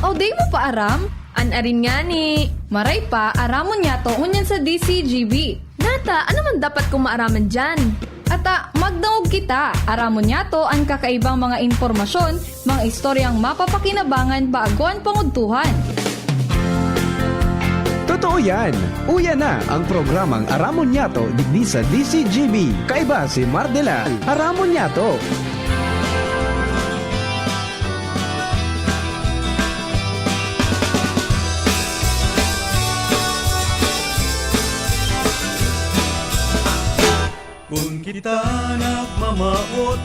O day mo pa aram? Anarin nga ni. Maray pa, aramon niya to unyan sa DCGB. Nata, ano man dapat kong maaraman dyan? Ata, magdangog kita. Aramon niya to ang kakaibang mga informasyon, mga istoryang mapapakinabangan bago ang pangudtuhan. Totoo yan! Uya na ang programang Aramon Yato digdi sa DCGB. Kaiba si Mardela. Aramon Yato. Kung kita nagmamaot,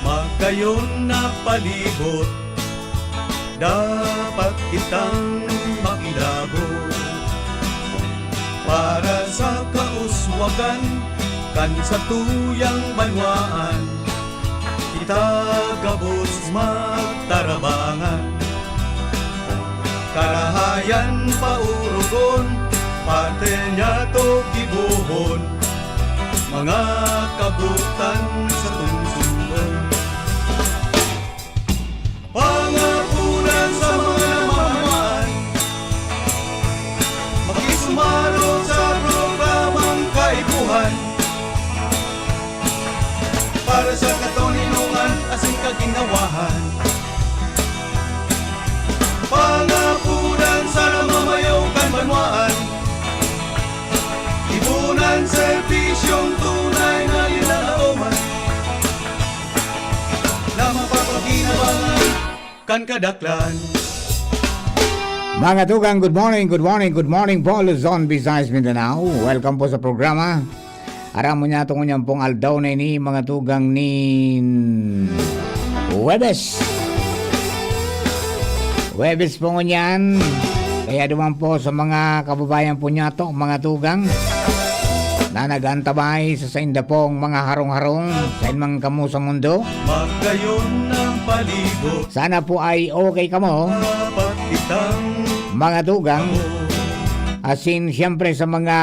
magkayon na palibot, dapat kitang makilabot. Para sa kauswagan, kan sa tuyang banwaan, kita gabos magtarabangan. Karahayan paurugon, parte niya to gibuhon, mga kabutan sa tungsungon. Pangapunan sa mga namamaan, makisumaro sa programang kaibuhan. Para sa katoninungan, asing kaginawahan. Pangapunan sa namamayaw kan banwaan, ibunan serbisyong tunay na ilalauman, na mapapaginabangan kan kadaklan. Mga tugang, good morning po Luzon, Visayas, Mindanao. Welcome po sa programa. Aram mo niya itong unyang pong aldaw na ini, mga tugang ni Webes po ngunyan. Kaya duman po sa mga kababayan po niya to, mga tugang, na nagantabay sa sainda pong mga harong-harong sa inmang kamo sa mundo. Magkayon ng palibot, Sana po ay okay kamo, dapat kitang mga tugang. Asin siyempre sa mga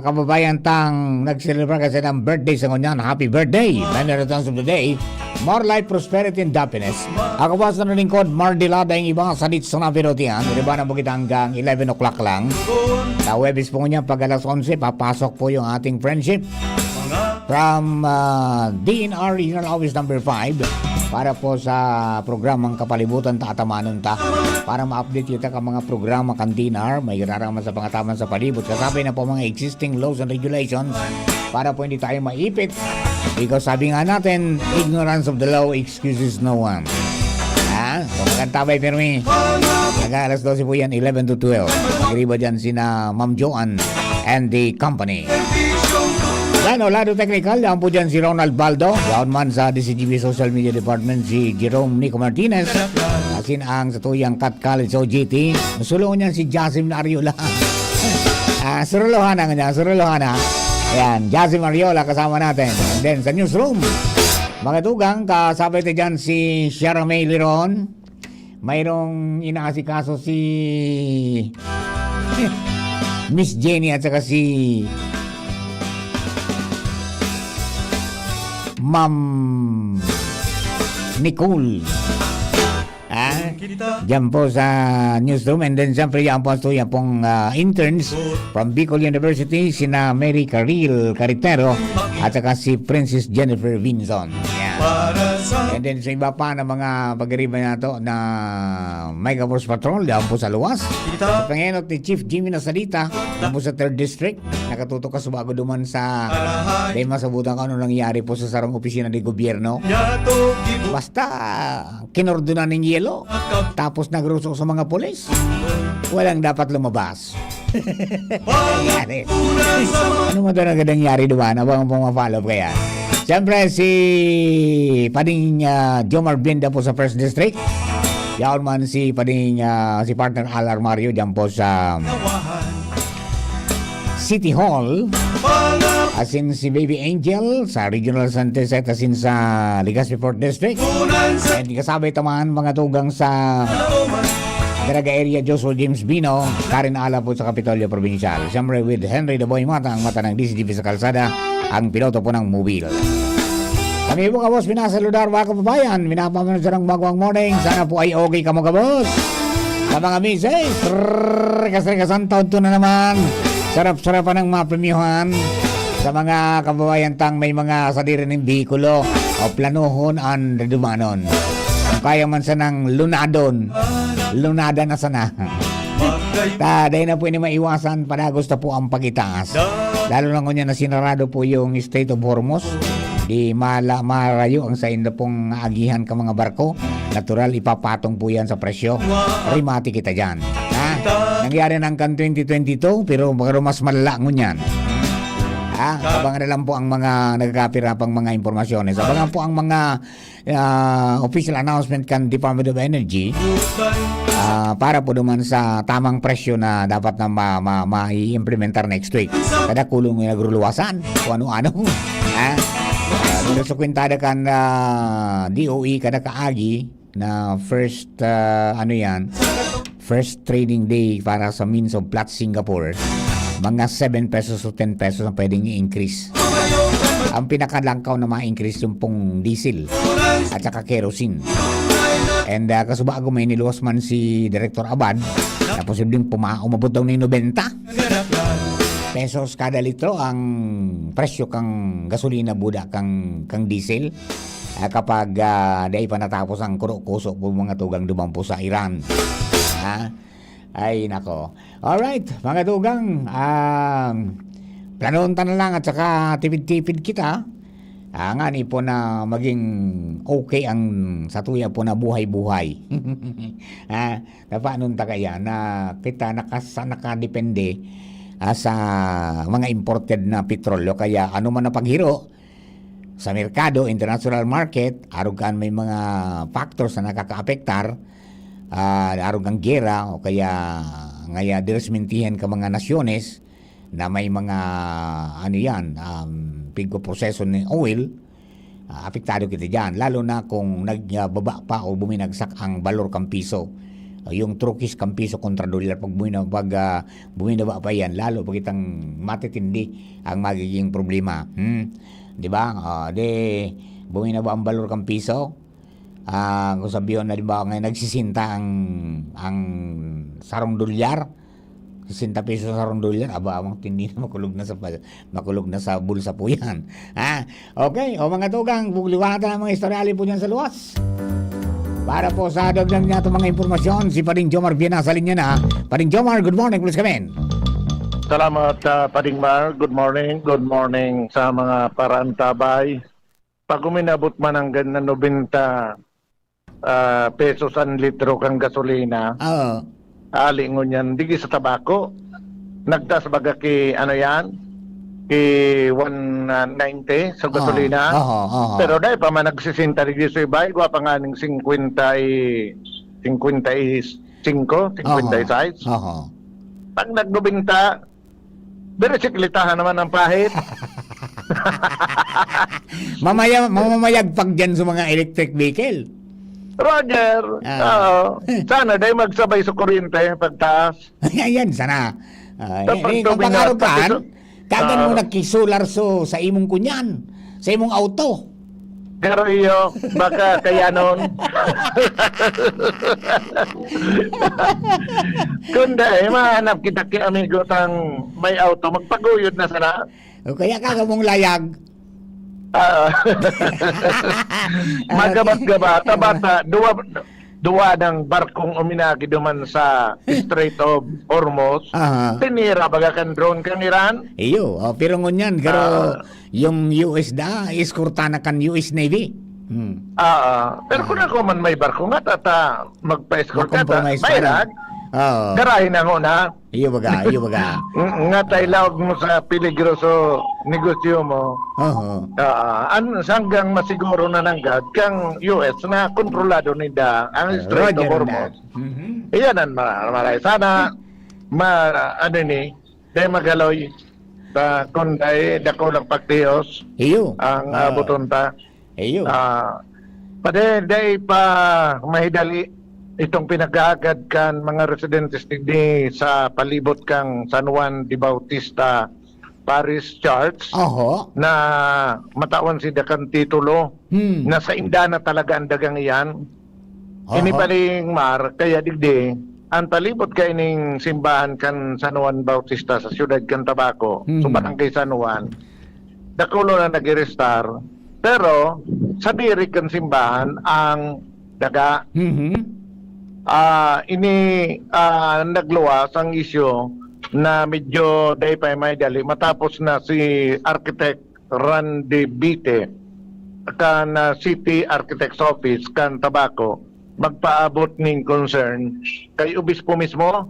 kababayan tang nag-celebrate kasi ng birthday sa ngunyan. Happy birthday! Many returns of the day. More life, prosperity, and happiness. Ako po sa lingkod, Mardela, dahil ibang salit sa napirotihan. Diba na po kita hanggang 11 o'clock lang. Sa Webis po ngunyan, pag alas 11, papasok po yung ating friendship from DNR Regional Office number 5 para po sa programang Kapalibutan Tatamanon Ta, para ma-update kita ka mga programa kan DNR, may iraraman sa pangataman sa palibot, kasabi na po mga existing laws and regulations para po hindi tayo maipit, because sabi nga natin, ignorance of the law excuses no one. So magkantabay pirmi, hanggang alas 12 po yan, 11 to 12. Magriba dyan sina Ma'am Joanne and the company. Yan, Lado Technical, yan po dyan si Ronald Baldo. Yan man sa DCGB Social Media Department si Jerome Nico Martinez. Asin ang sa tuyang Cat College OGT. Sulungan niyan si Jasim Ariola. Surulohana nga niya, Surulohana. Ayan, Jasim Ariola kasama natin. And then sa newsroom, mga tugang, kasabay tayo dyan si Shara May Liron. Mayroong inaasikaso si Miss Jenny at saka si Ma'am Nicole. Diyan po sa newsroom. And then siyempre yan po yan pong interns from Bicol University, sina Mary Caril Caritero at saka si Princess Jennifer Vinson. Yan. And then sa iba pa na mga pag-ariba na to na Mega Force Patrol, yan po sa luwas. Sa pangenot ni Chief Jimmy Nasalita, yan po sa 3rd District. Nakatutok ka subago duman sa dahil masabutan ka ano nangyari po sa sarang opisina ng gobyerno. Basta kinordonan ng yelo, tapos nagrusok sa mga polis, walang dapat lumabas. Ano mo ito na nangyari doon? Abang pumapollow kaya? Siyempre si Pading Jomar Blinda po sa 1st District. Yaon man si Pading si partner Alar Mario dyan po sa City Hall. Asin si Baby Angel sa Regional Santeset, asin sa Legazpi 4th District. And kasabay tamaan mga tugang sa Daraga area, Joshua James Bino, Karen Ala po sa Kapitolyo Provincial. Siyempre with Henry Daboy Mata, ang mata ng DCGP sa kalsada, ang piloto po ng mobile. Kami po kabos, pinasaludar mga kababayan, minapamanasan ng magwang morning. Sana po ay okay ka mo kabos. Sa mga misis, kasar-kasan taon to na naman. Sarap-sarapan ng mga premiuhan. Sa mga kababayan tang may mga sadiri ng bikulo o planuhon ang dumanon. Kung kaya man sa ng lunada na sana. Taday na po ini maiwasan para gusto po ang pagitaas. Lalo lang kunya na sinarado po yung Strait of Hormuz. Di marayo ang sa inyo pong agihan ka mga barko. Natural, ipapatong po yan sa presyo. Rimati kita dyan. Ha? Nangyari ng kan 2022, pero mas malala ngunyan. Abangan na lang po ang mga nagkakapirapang mga impormasyon. Abangan po ang mga official announcement kan Department of Energy para po naman sa tamang presyo na dapat na ma-implementar next week. Kada kulong yung nagruluwasan kung ano-ano. Nung sa kwintada kan DOE kada kaagi na first first trading day para sa means of Platts Singapore, mga 7 pesos o 10 pesos ang pwedeng i-increase. Ang pinakalangkaw na ma-increase yung pong diesel at saka kerosene. And kasubago may niluwas man si Director Abad na posibleng umabot daw ng 90 pesos kada litro ang presyo kang gasolina buda kang diesel kapag dahil pa natapos ang kuso po mga tugang dumampo sa Iran. Ay nako. Alright, mga tugang, planonta na lang at saka tipid-tipid kita. Nga ni po na maging okay ang satuya po na buhay-buhay. Paano ta kaya na kita nakadepende sa mga imported na petrolyo, kaya ano man na paghiro sa merkado, international market, arugan may mga factors na nakakaapektar, arugang gera o kaya diresmintihan ka mga nasyones na may mga pigpo-proseso ng oil, apektado kita dyan, lalo na kung nagbaba pa o buminagsak ang balor kang piso. Yung trukis kang piso kontra dolyar, pag buminaba pa yan, lalo pag itang matitindi ang magiging problema. Di ba? Buminaba ang balor kang piso. Kung sabihin na, di ba, ngayon nagsisinta ang sarong dolyar, 60 pesos sa sarong dolyar, amang tindi na makulog na sa bulsa po yan. Okay, o mga tugang, bugliwatan ang mga istoryali po dyan sa luwas. Para po sa dagdag niya itong mga impormasyon, si Paring Jomar Viena sa linya na. Paring Jomar, good morning, please come in. Salamat, Paring Mar. Good morning. Good morning sa mga parantabay. Pag uminabot man ang ganyan 90 pesos ang litro kang gasolina, alingon yan, digi sa tabako. Nagtas baga ki, ki 190 sa gasolina. Pero dahil pa man nagsisinta rin sa ibay, gwa pa nga ng 55, 56. Pag nagbubinta, beresiklitahan naman ang pahit. Mamamayag pag dyan sa mga electric vehicle. Roger, sana dahil magsabay sa kuryente pagtaas. Ayan, sana. Tapos Kung pangarupan, kagan mo Oo. nagkisular sa imong kunyan, sa imong auto. Pero iyo, baka kaya nun. Kung dahil mahanap kita ki amigo tang may auto, magpaguyod na sana. O kaya kagamong layag. Magabat-gabat, bata, duwa ng barkong uminagi duman sa Strait of Hormuz. Tinira baga kan drone kang Iran. Iyo, pero ngunyan, pero yung US iskurta na kan US Navy. Pero kung ako man may barko nga, tata magpa-escort ka, Mag-compromise pa bayrag, garahin na na. Iyo baga. Nga tayo lawag mo sa peligroso negosyo mo. Hanggang masiguro na nanggad kang US na kontrolado nila ang Strait of Hormuz. Iyan ang maray. Sana dahil magaloy kung dahil dako lang pagtiyos Iyo. ang butonta. Iyo. Dahil pa mahidali itong pinag-aagad kan mga residentes digdi sa palibot kang San Juan de Bautista Parish Church na matawan si dakan titulo na sa inda na talaga ang dagang iyan. Inibaling Mar, kaya digdi ang palibot kay ning simbahan kan San Juan Bautista sa siyudad kan Tabaco, sa barangay San Juan, dakulo na nag-restar, pero sa diri kan simbahan ang daga. Nagluwas ang isyu na medyo day pa may dali matapos na si Architect Randy Bite kan City Architect's Office kan Tabaco magpaabot ning concern kay obispo mismo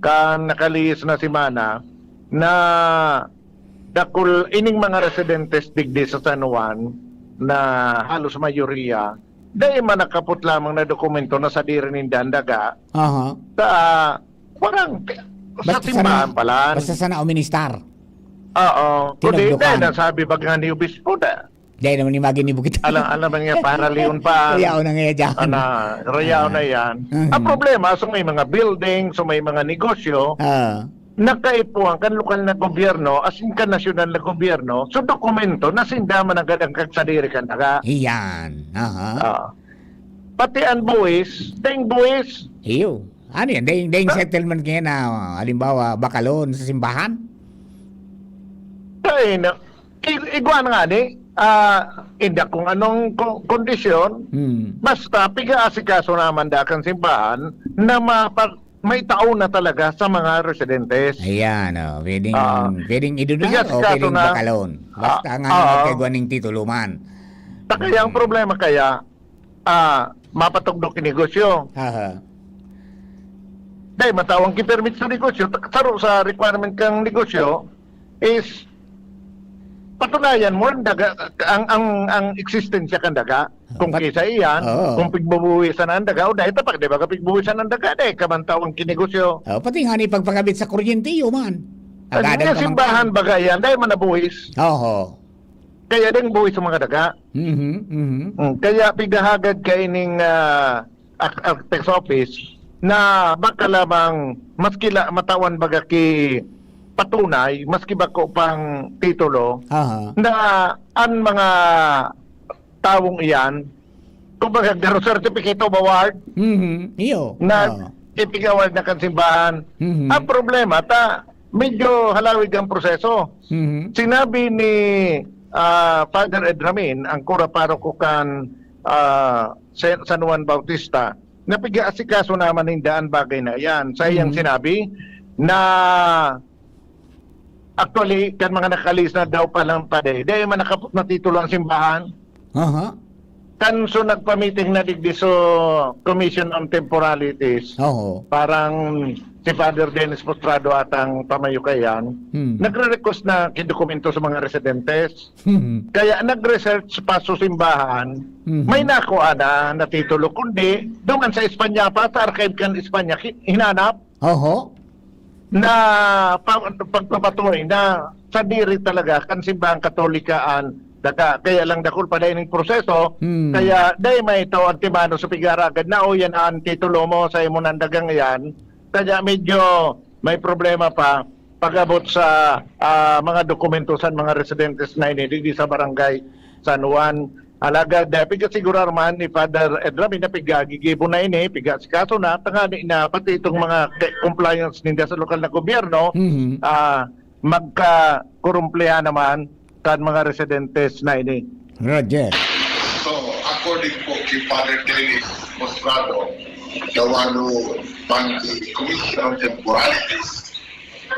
kan nakalihis na semana na dakul ining mga residentes digdi sa San Juan na halos mayoriya dahil man nakaput lamang na dokumento na sa diri ning dandaga sa parang sa timbahan pala. Basta sana o ministar. Oo. Kundi Tinagdukan. dahil nasabi ba nga ni obispo na Dahil naman ni Magin ni Bukit. alam nga para liun pa Kaya na nga dyan. rayaw na yan. Ang problema, so may mga building, so may mga negosyo, nakaipuan kan lokal na gobyerno, asin kan nasyonal na gobyerno, so dokumento na sindaman agad ang kagsadiri kan daga. Iyan. Pati ang buwis, ding buwis, Iyo. Ano yan? Dahing settlement kaya na, halimbawa, bakalon sa simbahan? ay na, iguan nga ni, hindi kung anong kondisyon, basta piga-asikaso naman dakan simbahan na may tao na talaga sa mga residentes. Ayan, pwedeng idunar Bigas o kaso pwedeng na- bakalon. Basta nga nagkagawa ng tituluman. Kaya ang problema kaya, mapatugdok yung negosyo. Dahil matawang kipermit sa negosyo, saro sa requirement kang negosyo is patunayan mo ang existensya kan daga. Kung kisa iyan, kung pigbubuwisan ang daga, o dahil tapag, di ba ka pigbuwisan ang daga, dahil kamantawang kinegosyo. Pati nga ni pagpakabit sa kuryente, man. Ang simbahan baga yan, dahil manabuwis. Kaya din buwis sa mga daga. Kaya pigahagad kay ning Architect's Office na baka lamang maski matawan baga ki patunay, maski bako pang titulo, na ang mga tawong iyan, kumbaga garo certificate of award, Iyo. na ipigaward na kan simbahan. Ang problema, medyo halawig ang proseso. Sinabi ni Father Edramin, ang kura paroko kan San Juan Bautista, na piga-asikaso naman ng daan bagay na yan. Sa iyang sinabi na actually, kan mga nakalis na daw palang pade, dahil man nakapot na titulo ang simbahan, kanso nagpa-meeting na digdi so Commission on Temporalities, parang si Father Dennis Postrado at ang pamayukayan, nagre-request na kidokumento sa mga residentes. Kaya nag-research pa sa simbahan, may nakuha na titulo, kundi doon sa Espanya pa, sa archive kan Espanya, hinanap na pagpapatuloy na sa diri talaga kan simbahang Katolikaan daga, kaya lang dakul pa dahil ng proseso, kaya dahil may ito ang timano sa pigaragad na o yan ang titulo mo sa imo ng dagang yan, kaya medyo may problema pa pag-abot sa mga dokumento sa mga residentes na inidigdi sa barangay San Juan. Alaga, dahil sigurar man ni Father Edramin na pigagigibo na ini, pigasikaso na, tangani na pati itong mga compliance ninda sa lokal na gobyerno, magka-kurumplehan naman kan mga residentes na ini. Roger. So, according po kay Father Dennis Mostrado, the one who man the Commission on Temporalities,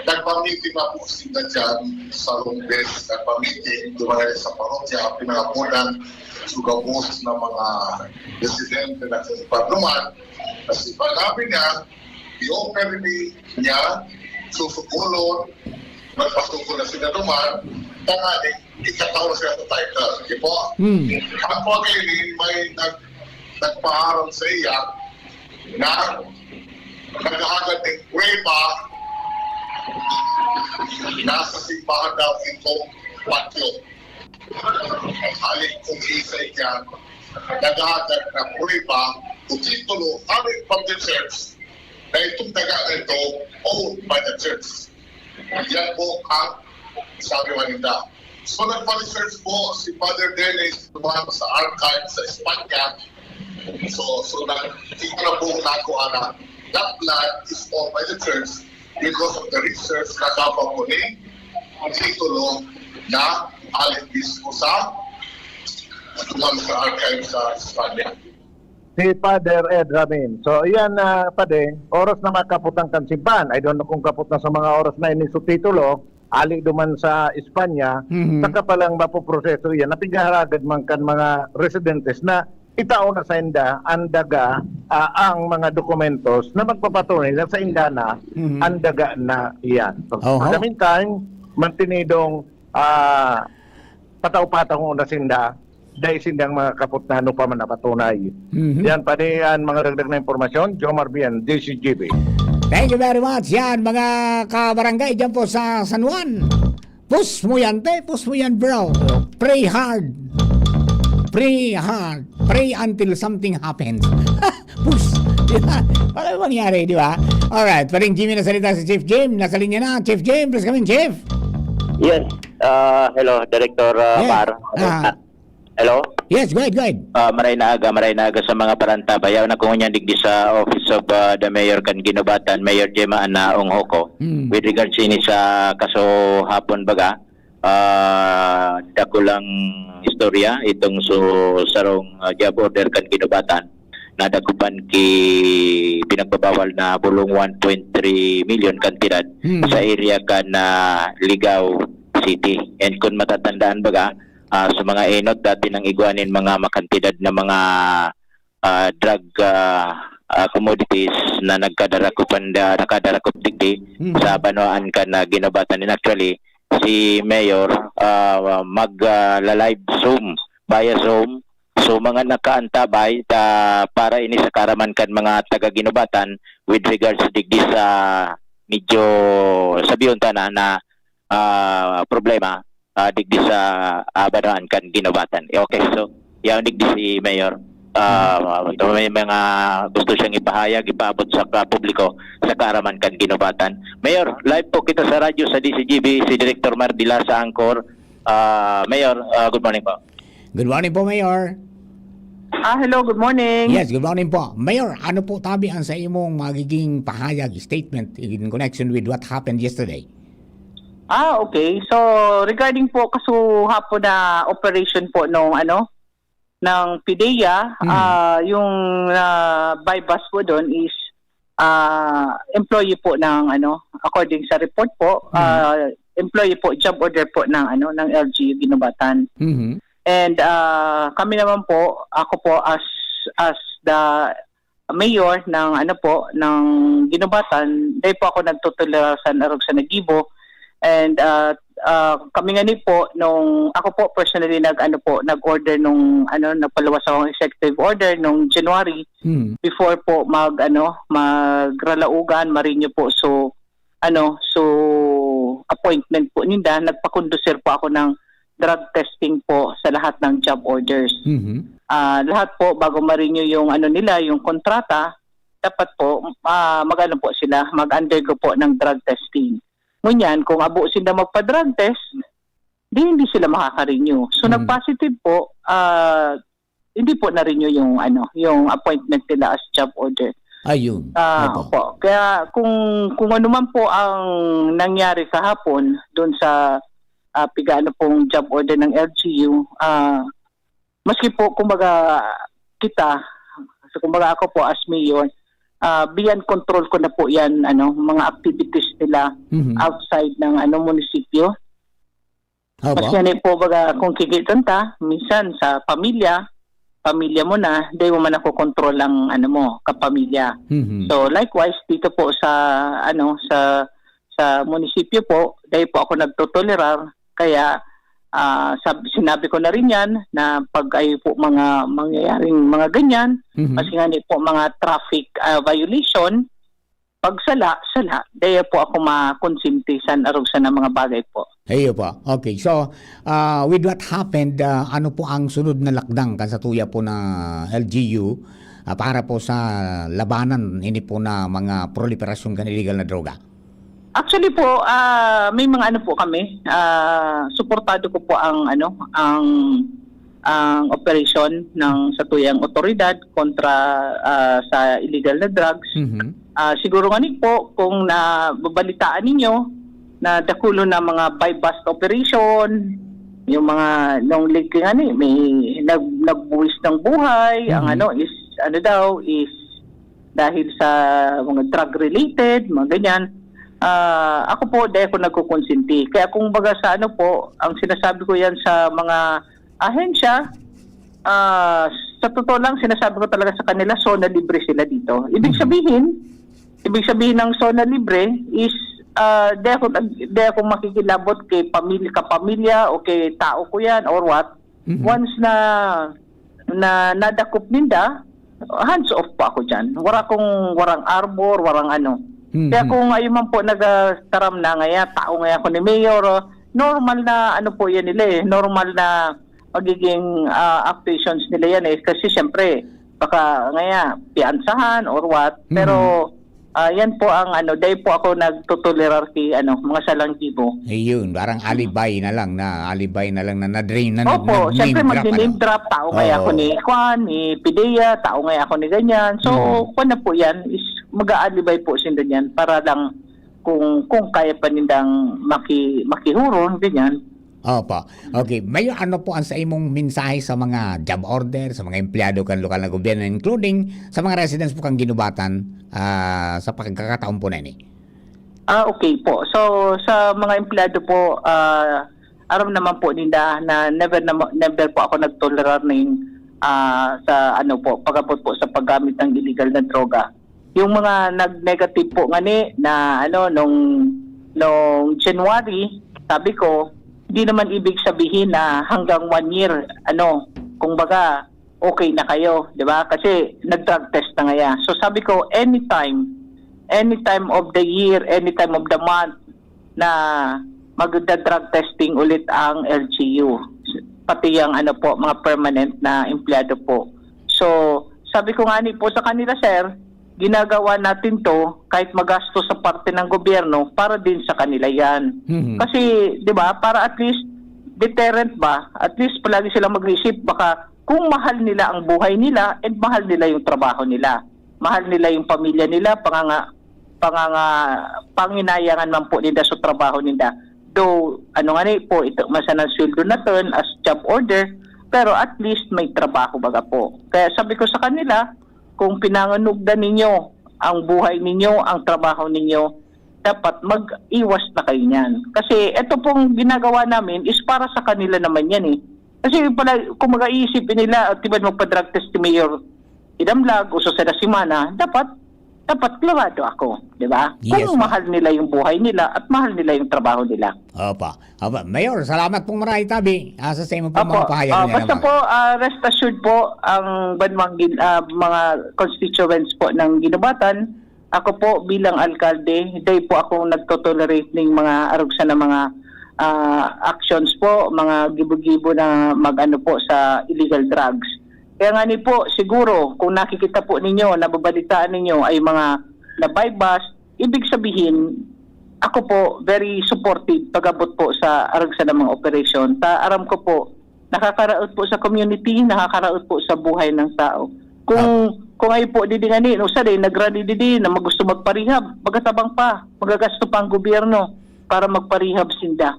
nagpamiting na po sila dyan sa Lumbes, nagpamiting dumaray sa parokya, pinakapunan, sugabos ng mga residente na sa Parluman. Kasi pag-abi niya, i-offer niya, susugulon, magpasugol na sila duman, tanganing ikataon sila sa title. Di po? Ang pag-ibig may nagpaharap sa iya na nag-agad ng prueba nasa simbahan daw itong patyo. Halin kung isa yan, nag-agad na prueba o titulo coming from the church na itong taga ito owned by the church. Yan po ang sabi manila. So nagpa-research po si Father Dennis sa archive sa Espanya. So hindi na po nakuha na that land is owned by the church because of the research na kapapuli ang titulo na Alec Bispo sa archive sa Espanya. Si Father Ed Ramin. So, yan pade, oras na makaputang kansimban. I don't know kung kaput na sa mga oras na ini titulo, ali duman sa Espanya, saka palang mapoproseso yan. Napigaharagad man kan mga residentes na itao na sa inda, andaga ang mga dokumentos na magpapatunay na sa inda na andaga na iyan. So, Oho. sa meantime, mantinidong pataw-pataw na sinda dahil sindang mga kaput na ano pa man napatunay. Yan pa yan mga dagdag na impormasyon. Jomar Bien, DCGB. Thank you very much. Yan, mga kabarangay dyan po sa San Juan. Push mo yan, push mo yan, bro. Pray hard. Pray hard. Pray until something happens. Push. Diba? Wala mangyari, di ba? Alright, paring Jimmy na salita si Chief Jim. Nasa linya na. Chief Jim, please come in, Chief. Yes. Hello, Director Mar. Hello. Yes, go ahead. Maray na aga sa mga paranta. Bayaw na kung digdi sa Office of the Mayor kan Ginobatan, Mayor Gemma Ana Onghoko. With regards ini sa kaso hapon baga, dako lang istorya itong sarong job order kan Ginobatan na dakupan ki pinagbabawal na bulong 1.3 million kantidad sa area kan Ligaw City. And kung matatandaan baga, sa mga enot dati nang iguanin mga makantidad na mga drug commodities na nakadarakop digdi sa Banoan kan na Ginobatan. And actually si Mayor mag-live Zoom via Zoom, so mga nakaantabay para ini sa karaman kan mga taga Ginobatan with regards digdi sa medyo sabiyon na problema digdi sa Banoan kan Ginobatan. Okay, so yan digdi si Mayor. May mga gusto siyang ipahayag, ipaabot sa publiko sa karaman kan Ginobatan. Mayor, live po kita sa radyo sa DCGB, si Director Mardila sa Angkor. Mayor, good morning po. Good morning po, Mayor. Hello, good morning. Yes, good morning po. Mayor, ano po tabi ang sa imong magiging pahayag, statement in connection with what happened yesterday? Okay. So, regarding po kaso hapon na operation po ng PIDEA, yung bypass po doon is employee po ng according sa report po, employee po, job order po ng ng LGU Ginobatan. And kami naman po, ako po as the mayor ng ng Ginobatan, dahil po ako nagtutulera sa sa Nagibo. And kami nga po nung ako po personally nag-order nung nagpalawas akong executive order nung January before po magralaugan marinyo po so appointment po ninda, nagpa-conducer po ako ng drug testing po sa lahat ng job orders. Lahat po bago marinyo yung nila yung kontrata, dapat po po sila mag-undergo po ng drug testing. Ngunyan, kung abo sila magpa-drug test, hindi sila makaka-renew. So, nag-positive po, hindi po na-renew yung appointment nila as job order. Ayun. Po. Kaya kung ano man po ang nangyari kahapon doon sa pong job order ng LGU, maski po kumbaga ako po as mayor, beyond control ko na po yan mga activities nila outside ng munisipyo. Mas yan po baga kung kikitan ta minsan sa pamilya mo na di mo man ako control ang kapamilya. So likewise dito po sa sa munisipyo po dahil po ako nagtotolerar kaya sinabi ko na rin yan na pag ay po mga mangyayaring mga ganyan, kasi nga po mga traffic violation, pag sala, dahil po ako makonsintisan arugsan ng mga bagay po. Ayo po. Okay. So, with what happened, ano po ang sunod na lakdang kasatuya po na LGU para po sa labanan hindi po na mga proliferasyon kan illegal na droga? Actually po, may mga po kami. Suportado ko po ang operation ng satuyang otoridad kontra sa illegal na drugs. siguro nga po kung nababalitaan ninyo na dakulo na mga buy-bust operation, yung mga nung link nga may nagbuwis ng buhay, ang is dahil sa mga drug related, mga ganyan. Ako po dahil ako nagkukonsinti. Kaya kung baga sa ang sinasabi ko yan sa mga ahensya, sa totoo lang sinasabi ko talaga sa kanila, zona libre sila dito. Ibig sabihin ng zona libre is di ako makikilabot kay kapamilya o kay tao ko yan or what. Once na nadakop ninda, hands off po ako dyan. Warang arbor, warang ano. Kaya kung ngayon man po nagtaram na tao nga ako ni Mayor, normal na po yan nila normal na magiging actions nila yan kasi siyempre baka piansahan or what. Pero yan po ang dahil po ako nagtutolerar kay mga salanggibo. Ayun, parang alibay na lang na na-drain na. Opo, siyempre mag-name drop, tao ako ni Juan, ni Pidea, tao ako ni ganyan. So, kung po yan, is mag-aalibay po sila yan para lang kung kaya pa nindang makihuron, ganyan. Opo. Okay. Mayor, ano po ang sa imong mensahe sa mga job order, sa mga empleyado kan lokal na gobyerno, including sa mga residents po kang ginubatan sa pagkakataon po na ini? Okay po. So, sa mga empleyado po, aram naman po nila na never po ako nagtolerar sa pagabot po sa paggamit ng illegal na droga. Yung mga nag-negative po na nung January, sabi ko, hindi naman ibig sabihin na hanggang 1 year, kung baga, okay na kayo, di ba? Kasi nag-drug test na ngayon. So sabi ko, anytime of the year, anytime of the month na magda-drug testing ulit ang LGU. Pati yung mga permanent na empleyado po. So sabi ko nga po sa kanila, sir, ginagawa natin to kahit magastos sa parte ng gobyerno para din sa kanila yan. Kasi, di ba, para at least deterrent ba, at least palagi silang mag-isip baka kung mahal nila ang buhay nila and mahal nila yung trabaho nila. Mahal nila yung pamilya nila, panginayangan man po nila sa trabaho nila. Though, po, ito masanang sweldo na to as job order, pero at least may trabaho baga po. Kaya sabi ko sa kanila, kung pinanganugdan ninyo ang buhay ninyo, ang trabaho ninyo, dapat mag-iwas na kayo niyan. Kasi ito pong ginagawa namin is para sa kanila naman yan Kasi kung mag-iisipin nila, tibad magpa-drug test ni Mayor Idamlag o sa Simana, dapat klarado ako, di ba? Yes, kung mahal nila yung buhay nila at mahal nila yung trabaho nila. Opa. Mayor, salamat pong marami tabi sa mo po mga pahayag niya. Basta po, rest assured po, ang mga constituents po ng Ginubatan, ako po bilang alkalde, dahil po ako nagtotolerate ng mga arugsan na mga actions po, mga gibo-gibo na po sa illegal drugs. Kaya nga po, siguro, kung nakikita po ninyo, nababalitaan ninyo ay mga na-buy-bust, ibig sabihin, ako po, very supportive pag-abot po sa aragsa ng mga operasyon. Aram ko po, nakakaraot po sa community, nakakaraot po sa buhay ng tao. Kung ay po didinganin, nagrally na gusto magparehab, magatabang pa, magagasto pa ang gobyerno para magparehab sinda.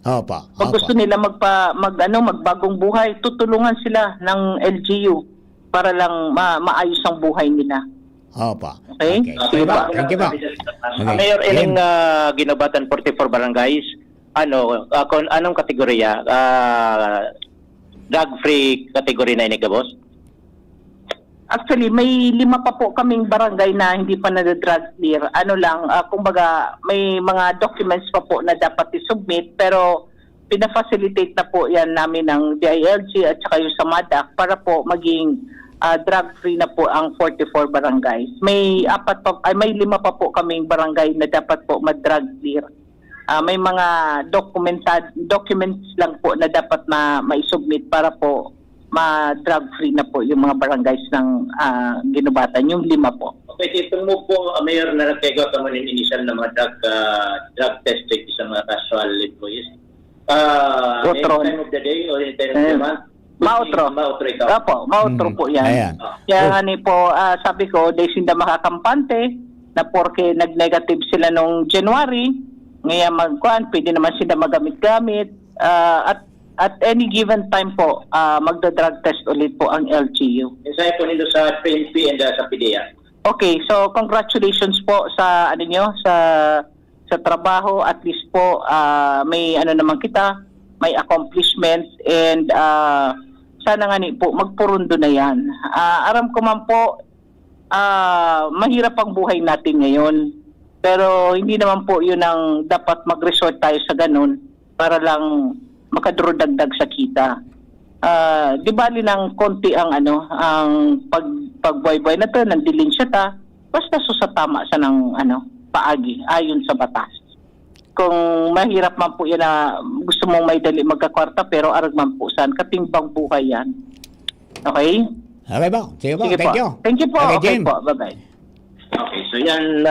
Opa. Pag gusto nila magbagong buhay, tutulungan sila ng LGU para lang maayos ang buhay nila. Opa. Okay? Thank you ba? Mayor, ilang ginubatan 44 barangays, anong kategorya? Drug-free kategory na ini, boss? Actually, may 5 pa po kaming barangay na hindi pa na-drug clear. Kumbaga, may mga documents pa po na dapat i-submit, pero pina-facilitate na po yan namin ng DILG at saka yung sa MADAC para po maging drug-free na po ang 44 barangays. May 5 pa po kaming barangay na dapat po ma-drug clear. May mga documents lang po na dapat ma-submit para po ma-drug free na po yung mga barangays ng Ginubatan, yung 5 po. Okay, itong mo po, Mayor, na nagtegaw ka man yung initial na mga drug testing sa mga casual employees. Any time of the day or any time of the month? Mautro. Mautro ikaw. Opo, mautro po yan. Ayan. Kaya nga ni po, sabi ko, dahil sinda makakampante, na porke nag-negative sila nung January, ngayon magkuhan, pwede naman sila magamit-gamit. At any given time po, magda-drug test ulit po ang LGU. Isaya po nito sa PNP and sa PDEA. Okay, so congratulations po sa ano nyo, sa trabaho. At least po may ano naman kita, may accomplishment, and sana nga ni po magpurundo na yan. Aram ko man po, mahirap ang buhay natin ngayon. Pero hindi naman po yun ang dapat mag-resort tayo sa ganun para lang makadrodagdag sa kita. Di bali ng konti ang ano, ang pagbuhay-buhay na to, nandilin siya ta, basta sa tama sa ng ano, paagi, ayon sa batas. Kung mahirap man po yan na gusto mong may dali magkakwarta, pero arag man po saan, katimbang buhay yan. Okay? Okay po. Sige po. Sige Thank po. you. Thank you po. Okay, Okay Jim. po. Bye-bye. Okay, so yan,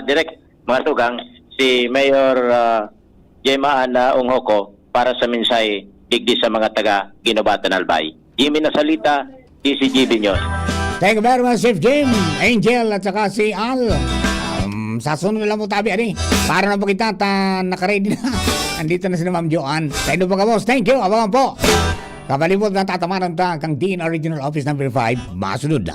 direct mga tugang, si Mayor Jema Ana Unghoko para sa mensahe digdi sa mga taga Ginobatan Albay. Jimmy Nasalita, DCGB News. Thank you very much, Chef Jim, Angel, at saka si Al. Sa sunod na lang po tabi, ani. Para na po kita, nakaready na. Andito na si Ma'am Joanne. Sa inyo po ka, boss. Thank you. Abangan po. Kabalibot na tatamaran ta kang Dean Original Office number 5, masunod na.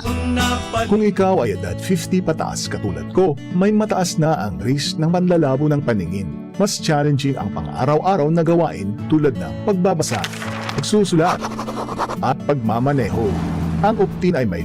Kung ikaw ay edad 50 pataas katulad ko, may mataas na ang risk ng panlalabo ng paningin. Mas challenging ang pang-araw-araw na gawain tulad ng pagbabasa, pagsusulat, at pagmamaneho. Ang Optin ay may